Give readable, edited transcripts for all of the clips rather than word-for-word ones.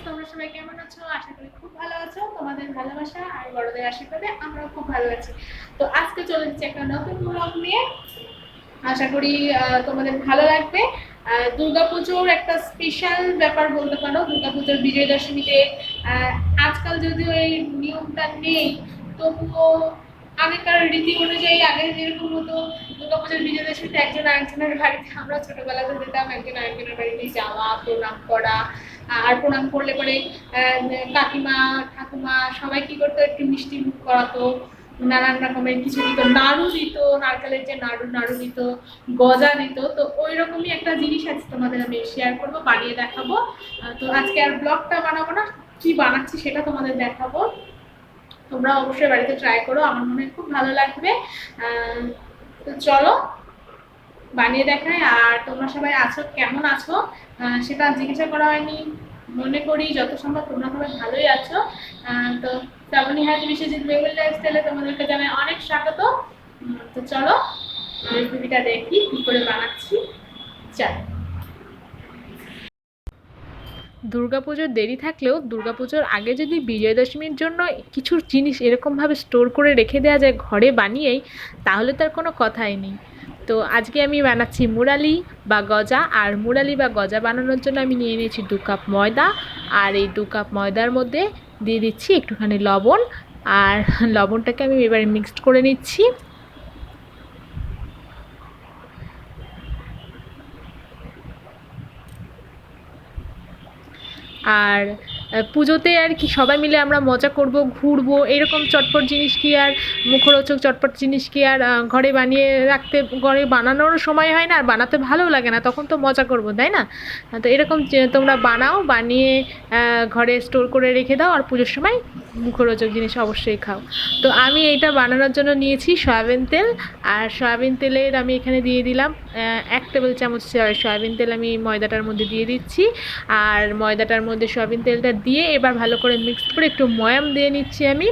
তোমরা সবাই কেমন আছো? আশা করি খুব ভালো আছো। তোমাদের ভালোবাসা আর বড়দের আশীর্বাদে আমরাও খুব ভালো আছি। তো আজকে চলে এসেছি একটা নতুন ব্লগ নিয়ে। আশা করি তোমাদের ভালো লাগবে। দুর্গাপুজোর একটা স্পেশাল ব্যাপার বলতে পারো। দুর্গাপুজোর বিজয় দশমীতে আজকাল যদিও এই নিয়মটা নেই, তবুও আগেকার রীতি অনুযায়ী আগে যেরকম হতো, দুর্গাপুজোর বিজয় দশমীতে একজন আরেকজনের বাড়িতে, আমরা ছোটবেলাতে যেতাম একজন আরেকজনের বাড়িতে যাওয়া, প্রণাম করা। আর প্রণাম করলে পরে কাকিমা ঠাকুমা সবাই কি করতো, একটু মিষ্টি মুখ করাতো, নানান রকমের কিছু দিত, নাড়ু দিত, নারকেলের যে নাড়ু নাড়ু দিত, গজা দিত। তো ওই রকমই একটা জিনিস আছে তোমাদের আমি শেয়ার করবো, বানিয়ে দেখাবো। তো আজকে আর ব্লগটা বানাবো না, কি বানাচ্ছি সেটা তোমাদের দেখাবো। তোমরা অবশ্যই বাড়িতে ট্রাই করো, আমার মনে হয় খুব ভালো লাগবে। তো চলো বানিয়ে দেখাই। আর তোমরা সবাই আছো, কেমন আছো সেটা জিজ্ঞাসা করা হয়নি। মনে করি যত সম্ভব তোমরা সবাই ভালোই আছো। তো শ্রাবণী হাজ বিশ্বজিৎ বেঙ্গল লাইফস্টাইলে তোমাদেরকে জানাই অনেক স্বাগত। তো চলো রেসিপিটা দেখি কি করে বানাচ্ছি। চল। দুর্গাপুজোর দেরি থাকলেও দুর্গাপুজোর আগে যদি বিজয়া দশমীর জন্য কিছু জিনিস এরকমভাবে স্টোর করে রেখে দেওয়া যায় ঘরে বানিয়েই, তাহলে তার কোনো কথাই নেই। তো আজকে আমি বানাচ্ছি মুরালি বা গজা। আর মুরালি বা গজা বানানোর জন্য আমি নিয়ে নিয়েছি 2 কাপ ময়দা। আর এই 2 কাপ ময়দার মধ্যে দিয়ে দিচ্ছি একটুখানি লবণ। আর লবণটাকে আমি এবারে মিক্সড করে নিচ্ছি। আর পুজোতে আর কি সবাই মিলে আমরা মজা করব, ঘুরবো, এরকম চটপট জিনিস কি আর, মুখরোচক চটপট জিনিস কি আর ঘরে বানিয়ে রাখতে, ঘরে বানানোরও সময় হয় না, আর বানাতে ভালোও লাগে না, তখন তো মজা করব, তাই না? তো এরকম তোমরা বানাও, বানিয়ে ঘরে স্টোর করে রেখে দাও, আর পুজোর সময় মুখরোচক জিনিস অবশ্যই খাও। তো আমি এইটা বানানোর জন্য নিয়েছি সয়াবিন তেল। আর সয়াবিন তেলের আমি এখানে দিয়ে দিলাম 1 টেবিল চামচ সয়াবিন তেল আমি ময়দাটার মধ্যে দিয়ে দিচ্ছি। আর ময়দাটার মধ্যে সয়াবিন তেলটা দিয়ে এবার ভালো করে মিক্সড করে একটু ময়াম দিয়ে নিচ্ছি আমি।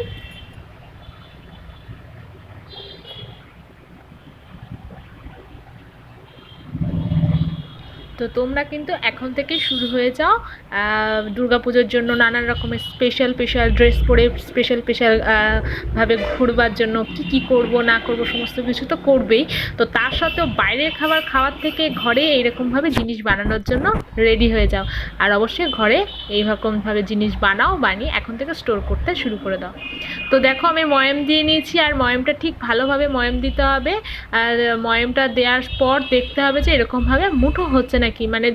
তো তোমরা কিন্তু এখন থেকেই শুরু হয়ে যাও দুর্গাপুজোর জন্য নানান রকমের স্পেশাল স্পেশাল ড্রেস পরে স্পেশাল স্পেশাল ভাবে ঘুরবার জন্য কি করব না করব সমস্ত কিছু তো করবেই। তো তার সাথেও বাইরের খাবার খাওয়ার থেকে ঘরে এইরকমভাবে জিনিস বানানোর জন্য রেডি হয়ে যাও। আর অবশ্যই ঘরে এইরকমভাবে জিনিস বানাও, বানিয়ে এখন থেকে স্টোর করতে শুরু করে দাও। তো দেখো আমি ময়াম দিয়ে নিয়েছি। আর ময়ামটা ঠিক ভালোভাবে ময়াম দিতে হবে। আর ময়ামটা দেওয়ার পর দেখতে হবে যে এরকমভাবে মুঠো হচ্ছে নাকি, মানে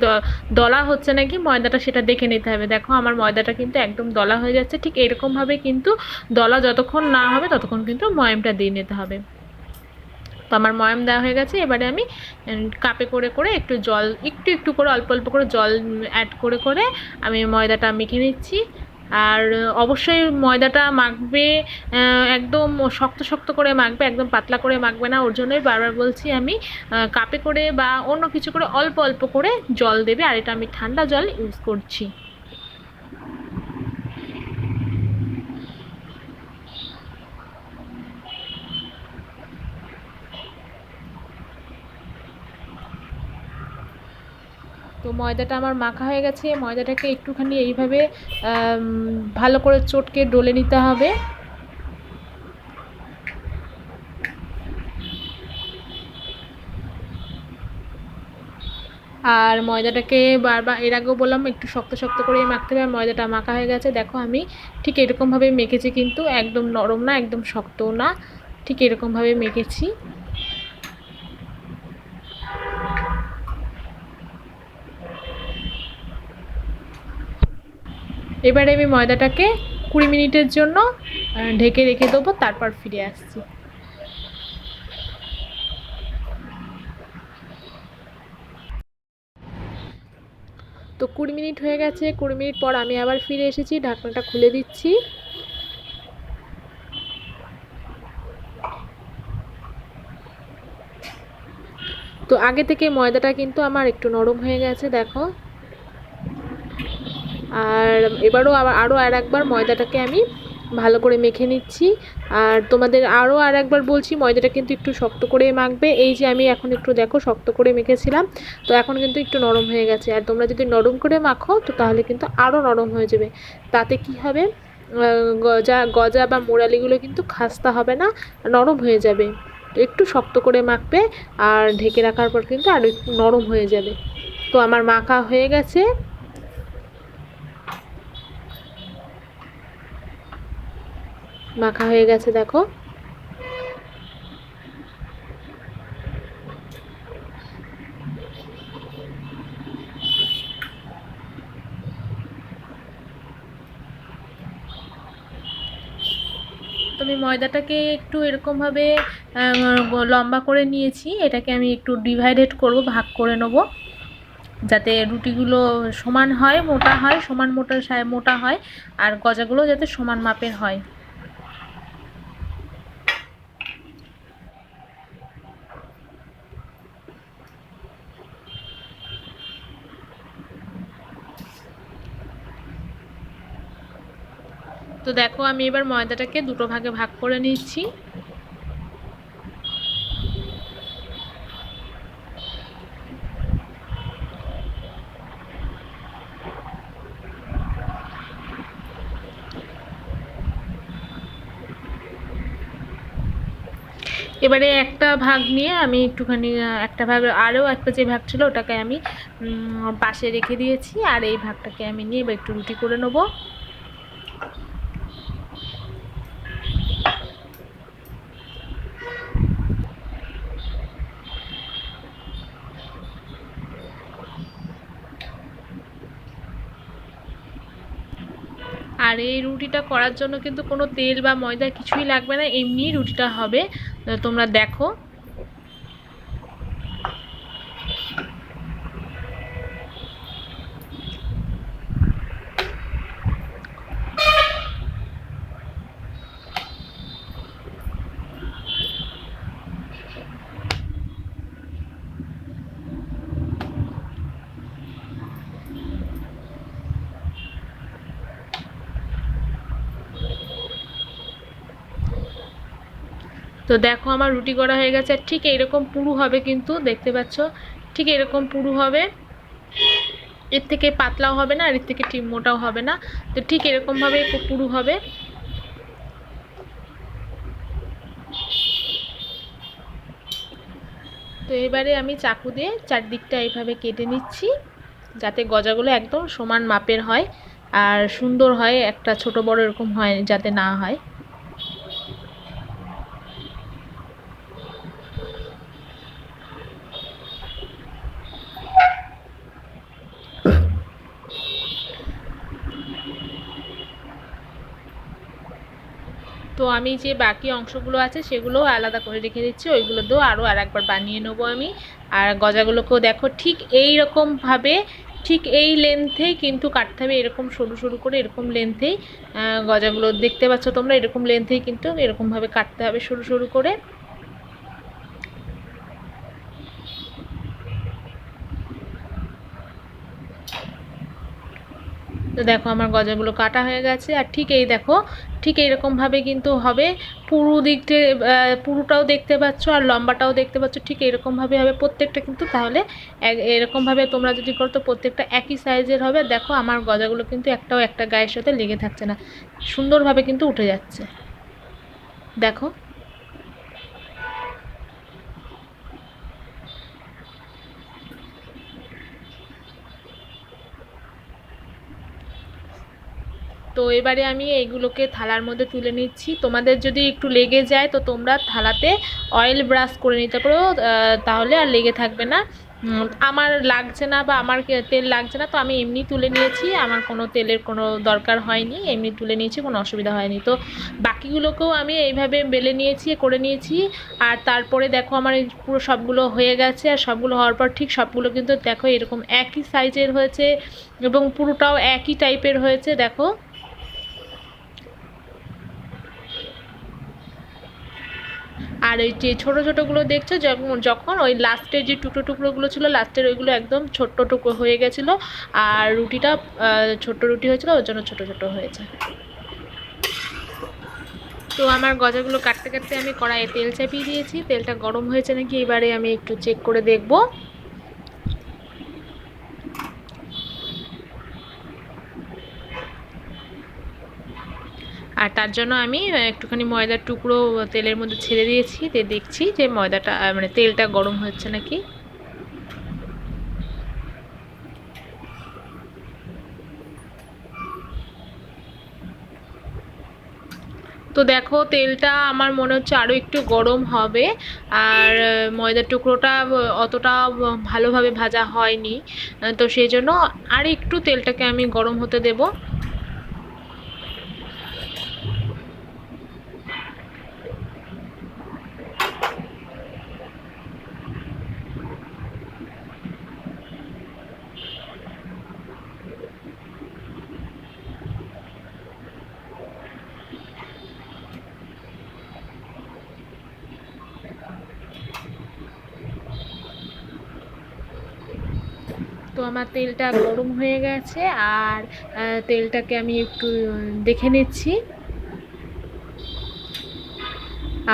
দলা হচ্ছে নাকি ময়দাটা, সেটা দেখে নিতে হবে। দেখো আমার ময়দাটা কিন্তু একদম দলা হয়ে যাচ্ছে। ঠিক এরকমভাবে কিন্তু দলা যতক্ষণ না হবে ততক্ষণ কিন্তু ময়ামটা দিয়ে নিতে হবে। তো আমার ময়াম দেওয়া হয়ে গেছে। এবারে আমি কাপে করে করে একটু জল, একটু একটু করে অল্প অল্প করে জল অ্যাড করে করে আমি ময়দাটা মেখে নিচ্ছি। আর অবশ্যই ময়দাটা মাখবে একদম শক্ত শক্ত করে মাখবে, একদম পাতলা করে মাখবে না। ওর জন্যই বারবার বলছি আমি কাপে করে বা অন্য কিছু করে অল্প অল্প করে জল দেবে। আর এটা আমি ঠান্ডা জল ইউজ করছি। তো ময়দাটা আমার মাখা হয়ে গেছে। ময়দাটাকে একটুখানি এইভাবে ভালো করে চটকে ডলে নিতে হবে। আর ময়দাটাকে বারবার, এর আগেও বললাম একটু শক্ত শক্ত করে মাখতে হবে। ময়দাটা মাখা হয়ে গেছে। দেখো আমি ঠিক এরকমভাবে মেখেছি, কিন্তু একদম নরম না একদম শক্তও না, ঠিক এরকমভাবে মেখেছি। এবারে আমি ময়দাটাকে 20 মিনিটের জন্য ঢেকে রেখে দেবো, তারপর ফিরে আসছি। তো 20 মিনিট হয়ে গেছে। 20 মিনিট পর আমি আবার ফিরে এসেছি, ঢাকনাটা খুলে দিচ্ছি। তো আগে থেকে ময়দাটা কিন্তু আমার একটু নরম হয়ে গেছে, দেখো। আর এবারও আরও একবার ময়দাটাকে আমি ভালো করে মেখে নিচ্ছি। আর তোমাদের আরও একবার বলছি, ময়দাটা কিন্তু একটু শক্ত করে মাখবে। এই যে আমি এখন একটু দেখো শক্ত করে মেখেছিলাম, তো এখন কিন্তু একটু নরম হয়ে গেছে। আর তোমরা যদি নরম করে মাখো তো তাহলে কিন্তু আরও নরম হয়ে যাবে। তাতে কি হবে, গজা গজা বা মোড়ালিগুলো কিন্তু খাস্তা হবে না, নরম হয়ে যাবে। তো একটু শক্ত করে মাখবে, আর ঢেকে রাখার পর কিন্তু আরও একটু নরম হয়ে যাবে। তো আমার মাখা হয়ে গেছে। মাখা হয়ে গেছে দেখো। তো আমি ময়দাটাকে একটু এরকমভাবে লম্বা করে নিয়েছি। এটাকে আমি একটু ডিভাইডেড করব, ভাগ করে নেব, যাতে রুটিগুলো সমান হয়, মোটা হয়, সমান মোটা হয়, আর গজাগুলো যাতে সমান মাপের হয়। তো দেখো আমি এবার ময়দাটাকে দুটো ভাগে ভাগ করে নিচ্ছি। এবারে একটা ভাগ নিয়ে আমি একটুখানি একটা ভাগ, আরও একটা যে ভাগ ছিল ওটাকে আমি পাশে রেখে দিয়েছি। আর এই ভাগটাকে আমি নিয়ে এবার একটু রুটি করে নেবো। আর এই রুটিটা করার জন্য কিন্তু কোনো তেল বা ময়দা কিছুই লাগবে না, এমনি রুটিটা হবে। তোমরা দেখো। তো দেখো আমার রুটি করা হয়ে গেছে। আর ঠিক এইরকম পুরু হবে, কিন্তু দেখতে পাচ্ছ ঠিক এরকম পুরু হবে, এর থেকে পাতলাও হবে না আর এর থেকে ঠিক মোটাও হবে না। তো ঠিক এরকমভাবে পুরু হবে। তো এবারে আমি চাকু দিয়ে চারদিকটা এইভাবে কেটে নিচ্ছি, যাতে গজাগুলো একদম সমান মাপের হয় আর সুন্দর হয়, একটা ছোট বড় এরকম হয় যাতে না হয়। তো আমি যে বাকি অংশগুলো আছে সেগুলোও আলাদা করে রেখে দিচ্ছি, ওইগুলো দিয়েও আরও একবার বানিয়ে নেবো আমি। আর গজাগুলোকেও দেখো ঠিক এই রকমভাবে, ঠিক এই লেন্থেই কিন্তু কাটতে হবে, এরকম সরু সরু করে এরকম লেন্থেই গজাগুলো দেখতে পাচ্ছ তোমরা, এরকম লেন্থেই কিন্তু এরকমভাবে কাটতে হবে সরু সরু করে। তো দেখো আমার গজাগুলো কাটা হয়ে গেছে। আর ঠিক এই দেখো ঠিক এইরকমভাবে কিন্তু হবে, পুরো দিকটা পুরোটাও দেখতে পাচ্ছ আর লম্বাটাও দেখতে পাচ্ছ, ঠিক এরকমভাবে হবে প্রত্যেকটা কিন্তু। তাহলে এরকমভাবে তোমরা যদি করো তো প্রত্যেকটা একই সাইজের হবে। দেখো আমার গজাগুলো কিন্তু একটাও একটা গায়ের সাথে লেগে থাকছে না, সুন্দরভাবে কিন্তু উঠে যাচ্ছে দেখো। তো এবারে আমি এইগুলোকে থালার মধ্যে তুলে নিচ্ছি। তোমাদের যদি একটু লেগে যায় তো তোমরা থালাতে অয়েল ব্রাশ করে নিতে পারো, তাহলে আর লেগে থাকবে না। আমার লাগছে না বা আমার তেল লাগছে না, তো আমি এমনি তুলে নিয়েছি, আমার কোনো তেলের কোনো দরকার হয়নি, এমনি তুলে নিয়েছি, কোনো অসুবিধা হয়নি। তো বাকিগুলোকেও আমি এইভাবে বেলে নিয়েছি, করে নিয়েছি। আর তারপরে দেখো আমার এই পুরো সবগুলো হয়ে গেছে। আর সবগুলো হওয়ার পর ঠিক সবগুলো কিন্তু দেখো এরকম একই সাইজের হয়েছে এবং পুরোটাও একই টাইপের হয়েছে দেখো। আর ওই যে ছোটো ছোটোগুলো দেখছো, যখন ওই লাস্টের যে টুকরো টুকরোগুলো ছিল লাস্টের, ওইগুলো একদম ছোট্ট টুকরো হয়ে গেছিলো। আর রুটিটা ছোট্ট রুটি হয়েছিল, ওর জন্য ছোটো ছোটো হয়েছে। তো আমার গজাগুলো কাটতে কাটতে আমি কড়াইয়ে তেল চাপিয়ে দিয়েছি, তেলটা গরম হয়েছে নাকি এবারে আমি একটু চেক করে দেখব। আর তার জন্য আমি একটুখানি ময়দার টুকরো তেলের মধ্যে ছেড়ে দিয়েছি, দেখছি যে ময়দাটা মানে তেলটা গরম হচ্ছে নাকি। তো দেখো তেলটা আমার মনে হচ্ছে আরও একটু গরম হবে, আর ময়দার টুকরোটা অতটা ভালোভাবে ভাজা হয়নি, তো সেই জন্য আর একটু তেলটাকে আমি গরম হতে দেব। তো আমার তেলটা গরম হয়ে গেছে, আর তেলটাকে আমি একটু দেখে নিচ্ছি।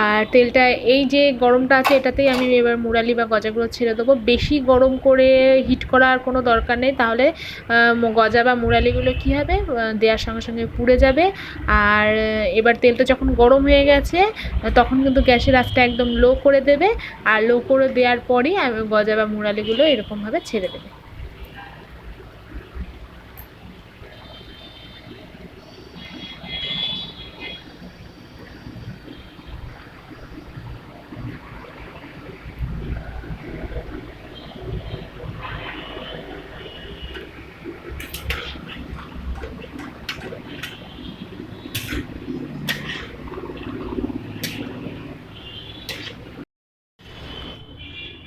আর তেলটা এই যে গরমটা আছে এটাতেই আমি এবার মুরালি বা গজাগুলো ছেড়ে দেবো। বেশি গরম করে হিট করার কোনো দরকার নেই, তাহলে গজা বা মুরালিগুলো কী হবে, দেওয়ার সঙ্গে সঙ্গে পুড়ে যাবে। আর এবার তেলটা যখন গরম হয়ে গেছে তখন কিন্তু গ্যাসের আঁচটা একদম লো করে দেবে, আর লো করে দেওয়ার পরই গজা বা মুরালিগুলো এরকমভাবে ছেড়ে দেবে।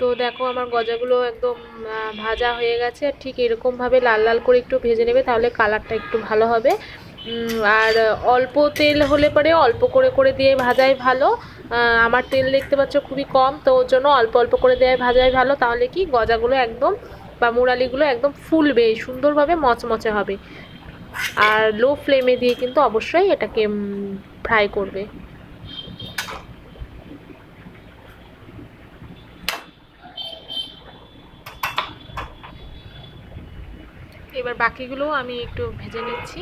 তো দেখো আমার গজাগুলো একদম ভাজা হয়ে গেছে, ঠিক এরকমভাবে লাল লাল করে একটু ভেজে নেবে, তাহলে কালারটা একটু ভালো হবে। আর অল্প তেল হলে পরে অল্প করে করে দিয়ে ভাজাই ভালো। আমার তেল দেখতে পাচ্ছ খুবই কম, তো ওর জন্য অল্প অল্প করে দিয়ে ভাজাই ভালো, তাহলে কি গজাগুলো একদম বা মুরালিগুলো একদম ফুলবে, সুন্দরভাবে মচমচে হবে। আর লো ফ্লেমে দিয়ে কিন্তু অবশ্যই এটাকে ফ্রাই করবে। এবার বাকিগুলো আমি একটু ভেজে নিচ্ছি।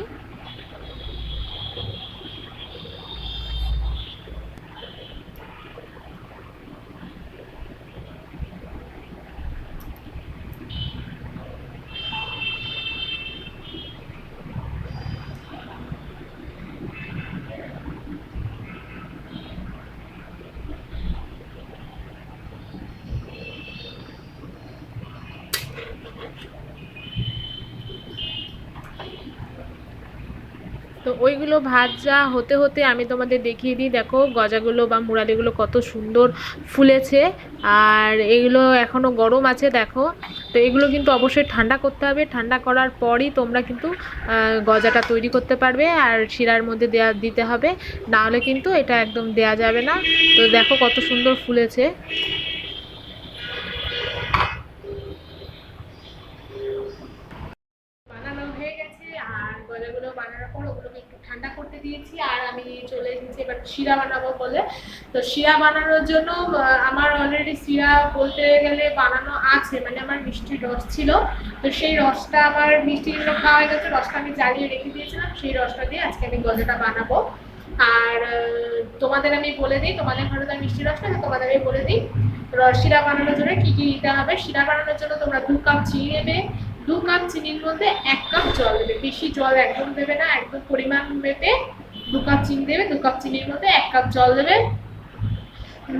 তো ওইগুলো ভাজা হতে হতে আমি তোমাদের দেখিয়ে দিই, দেখো গজাগুলো বা মুরালিগুলো কত সুন্দর ফুলেছে, আর এগুলো এখনও গরম আছে দেখো। তো এগুলো কিন্তু অবশ্যই ঠান্ডা করতে হবে, ঠান্ডা করার পরই তোমরা কিন্তু গজাটা তৈরি করতে পারবে, আর শিরার মধ্যে দিতে হবে, নাহলে কিন্তু এটা একদম দেয়া যাবে না। তো দেখো কত সুন্দর ফুলেছে। বানানো হয়ে গেছে, আর গজাগুলো বানানোর পর ওগুলোকে একটু ঠান্ডা করতে দিয়েছি, আর আমি চলে এসেছি এবার শিরা বানাবো বলে। তো শিরা বানানোর জন্য আমার অলরেডি শিরা বলতে গেলে বানানো আছে, মানে আমার মিষ্টির রস ছিল, তো সেই রসটা আমার মিষ্টিগুলো খাওয়া হয়ে গেছে, রসটা আমি জ্বালিয়ে রেখে দিয়েছিলাম, সেই রসটা দিয়ে আজকে আমি গজাটা বানাবো। আর তোমাদের আমি বলে দিই, তোমাদের ঘরে তো মিষ্টি রস না, তোমাদের আমি বলে দিই শিরা বানানোর জন্য কি কি দিতে হবে। শিরা বানানোর জন্য তোমরা 2 কাপ চিনি নেবে, 2 কাপ চিনির মধ্যে 1 কাপ জল দেবে, বেশি জল একদম দেবে না, একদম পরিমাণ মেপে 2 কাপ চিনি দেবে, 2 কাপ চিনির মধ্যে 1 কাপ জল দেবে,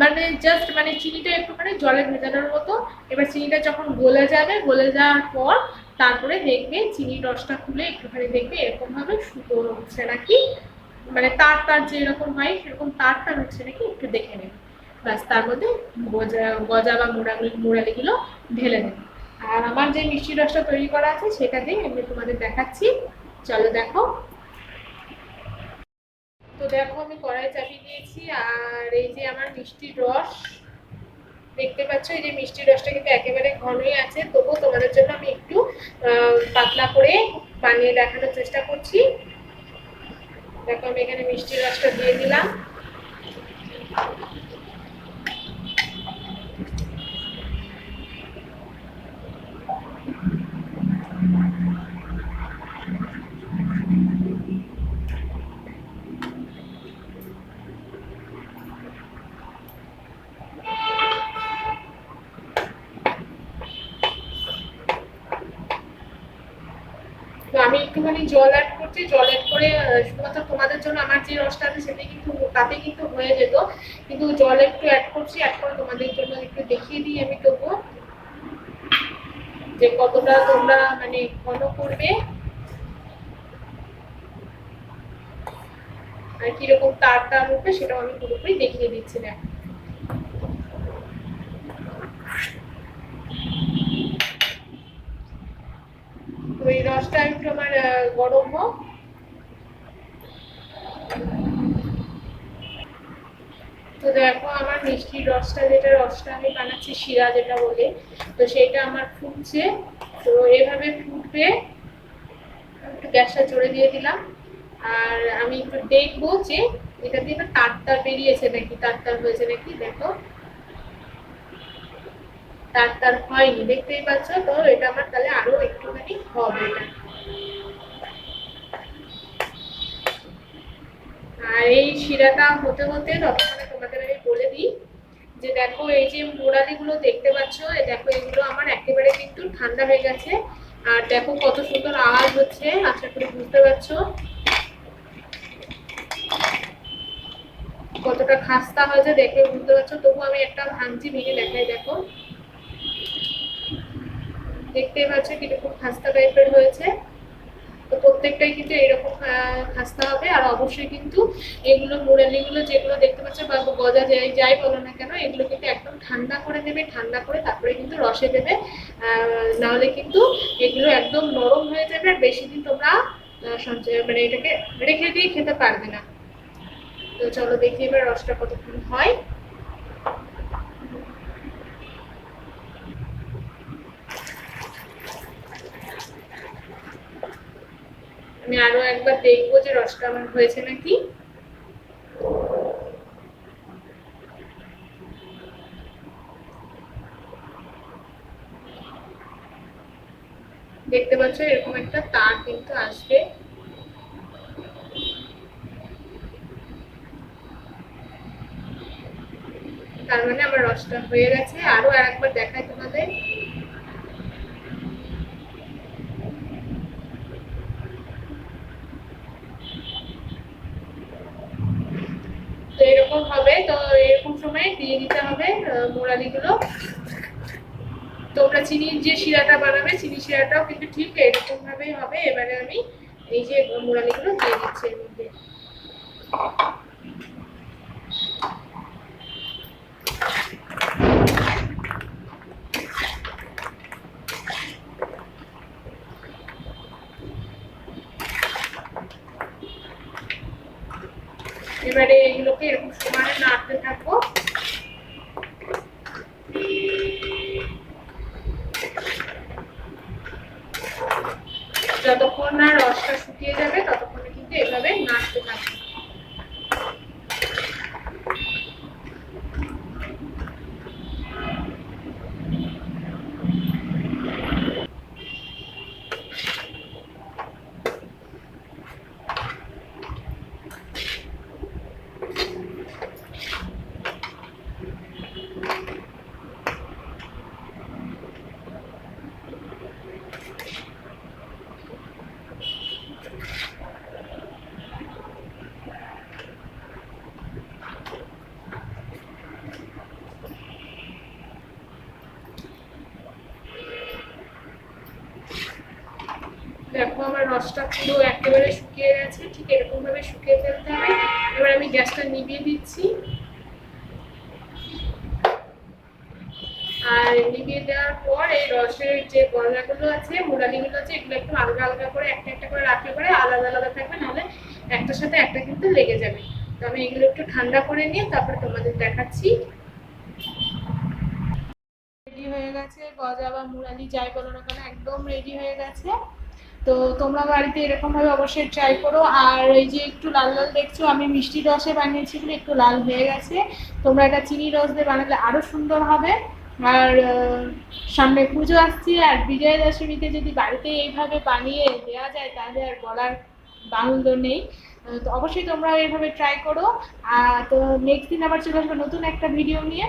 মানে জাস্ট মানে চিনিটা একটুখানি জলে ভেজানোর মতো। এবার চিনিটা যখন গলে যাবে, গলে যাওয়ার পর তারপরে দেখবে চিনির রসটা খুলে একটুখানি দেখবে এরকম ভাবে সুতো হচ্ছে নাকি, মানে তার তার যেরকম হয় সেরকম তার তার হচ্ছে নাকি একটু দেখে নেবে, ব্যাস তার মধ্যে গজা বা মুরালিগুলো ঢেলে নেবে। আর আমার যে মিষ্টি রসটা তৈরি করা আছে সেটা দিয়ে আমি তোমাদের দেখাচ্ছি, চলো দেখো। তো দেখো আমি কড়াই চাপিয়ে দিয়েছি, আর এই যে আমার মিষ্টির রস দেখতে পাচ্ছ, এই যে মিষ্টির রসটা কিন্তু একেবারে ঘনই আছে, তবুও তোমাদের জন্য আমি একটু পাতলা করে বানিয়ে দেখানোর চেষ্টা করছি। দেখো আমি এখানে মিষ্টির রসটা দিয়ে দিলাম, তো আমি একটুখানি জল অ্যাড করছি, জল অ্যাড করে শুধুমাত্র তোমাদের জন্য আমার যে রসটা আছে সেটাই কিন্তু তাতে কিন্তু হয়ে যেত, কিন্তু জল একটু অ্যাড করছি, অ্যাড করে তোমাদের জন্য একটু দেখিয়ে দিই আমি তবুও যে কতটা তোমরা মানে ঘন করবে আর কিরকম তার উঠবে সেটাও আমি পুরোপুরি দেখিয়ে দিচ্ছি না। তো এই রসটা একটু আমার গরম হোক। তো দেখো আমার মিষ্টির রসটা, যেটা রসটা আমি বানাচ্ছি শিরা যেটা বলে, তো সেইটা আমার ফুটছে। তো এভাবে ফুটবে, একটু গ্যাসটা জোরে দিয়ে দিলাম। আর আমি একটু দেখবো যে এটা দিয়ে তার বেরিয়েছে নাকি, তার হয়েছে নাকি। দেখো তার হয়নি, দেখতেই পাচ্ছ। তো এটা আমার তাহলে আরো একটুখানি হবে এটা। আর এই শিরাটা হতে হতে ততক্ষণে তোমাদের আমি বলে দিই যে দেখো এই যে মোড়ালিগুলো দেখতে পাচ্ছ, দেখো এগুলো আমার একেবারে কিন্তু ঠান্ডা হয়ে গেছে। আর দেখো কত সুন্দর আওয়াজ হচ্ছে, আশা করি বুঝতে পারছো কতটা খাস্তা হয়েছে, দেখে বুঝতে পারছো। তবু আমি একটা ভাঙছি, ভেঙে দেখাই। দেখো দেখতেই পাচ্ছ কিরকম খাস্তা টাইপের হয়েছে। তো প্রত্যেকটাই কিন্তু এরকম খাস্তা হবে। আর অবশ্যই কিন্তু এগুলো মুরালিগুলো যেগুলো দেখতে পাচ্ছ বা গজা যাই বলো না কেন, এগুলো কিন্তু একদম ঠান্ডা করে দেবে, ঠান্ডা করে তারপরে কিন্তু রসে দেবে। নাহলে কিন্তু এগুলো একদম নরম হয়ে যাবে আর বেশি দিন তোমরা সঞ্চয় মানে এটাকে রেখে দিয়ে খেতে পারবে না। তো চলো দেখি এবার রসটা কতক্ষণ হয়। আমি আরো একবার দেখবো যে রসটা আমার হয়েছে নাকি। দেখতে পাচ্ছ এরকম একটা তার কিন্তু আসবে। তার মানে আমার রসটা হয়ে গেছে। আরো একবার দেখাই তোমাদের। তো এরকম হবে। তো এরকম সময় দিয়ে দিতে হবে মোড়ালিগুলো। তোমরা চিনির যে শিরাটা বানাবে, চিনি শিরাটাও কিন্তু ঠিক এরকম ভাবেই হবে। এবারে আমি এই যে মোড়ালিগুলো দিয়ে দিচ্ছি এর মধ্যে। এবারে এগুলোকে এরকম সমানে নাড়তে থাকবো। যতক্ষণ না রসটা শুকিয়ে যাবে ততক্ষণে কিন্তু এভাবে নাড়তে থাকবো। দেখো আমার রসটা পুরো একেবারে শুকিয়ে গেছে, ঠিক এরকম ভাবে শুকিয়ে ফেলতে হবে। এবার আমি গ্যাসটা নিভিয়ে দিচ্ছি। আর নিভিয়ে দেওয়ার পর এই রসের যে গলাগুলো আছে, মোড়ালিগুলো আছে, এগুলো একটু আলগা আলগা করে একটা একটা করে রাখলে পরে আলাদা আলাদা থাকবে, নাহলে একটার সাথে একটা কিন্তু লেগে যাবে। তো আমি এগুলো একটু ঠান্ডা করে নিয়ে তারপরে তোমাদের দেখাচ্ছি। রেডি হয়ে গেছে, গজা বা মুরালি যাই বলো না কেন একদম রেডি হয়ে গেছে। তো তোমরা বাড়িতে এরকমভাবে অবশ্যই ট্রাই করো। আর এই যে একটু লাল লাল দেখছো, আমি মিষ্টি রসে বানিয়েছি বলে একটু লাল হয়ে গেছে। তোমরা এটা চিনি রস দিয়ে বানালে আরও সুন্দর হবে। আর সামনে পুজো আসছে, আর বিজয়া দশমীতে যদি বাড়িতে এইভাবে বানিয়ে দেওয়া যায় তাহলে আর বলার বাহুল্য নেই। তো অবশ্যই তোমরা এইভাবে ট্রাই করো। আর তো নেক্সট দিন আবার চলে আসবো নতুন একটা ভিডিও নিয়ে।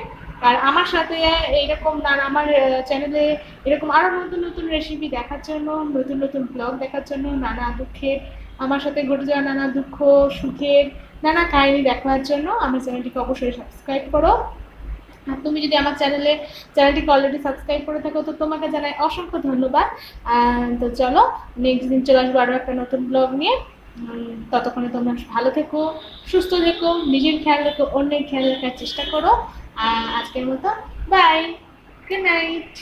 আর আমার সাথে এইরকম আমার চ্যানেলে এরকম আরও নতুন নতুন রেসিপি দেখার জন্য, নতুন নতুন ব্লগ দেখার জন্য, নানা দুঃখের আমার সাথে ঘটে যাওয়া নানা দুঃখ সুখের নানা কাহিনী দেখার জন্য আমার চ্যানেলটিকে অবশ্যই সাবস্ক্রাইব করো। আর তুমি যদি আমার চ্যানেলটিকে অলরেডি সাবস্ক্রাইব করে থাকো তো তোমাকে জানাই অসংখ্য ধন্যবাদ। তো চলো নেক্সট দিন চলে আসবো আরও একটা নতুন ব্লগ নিয়ে। ততক্ষণে তোমরা ভালো থেকো, সুস্থ থেকো, নিজের খেয়াল রেখো, অন্যের খেয়াল রাখার চেষ্টা করো। আজকের মতো বাই, গুড নাইট।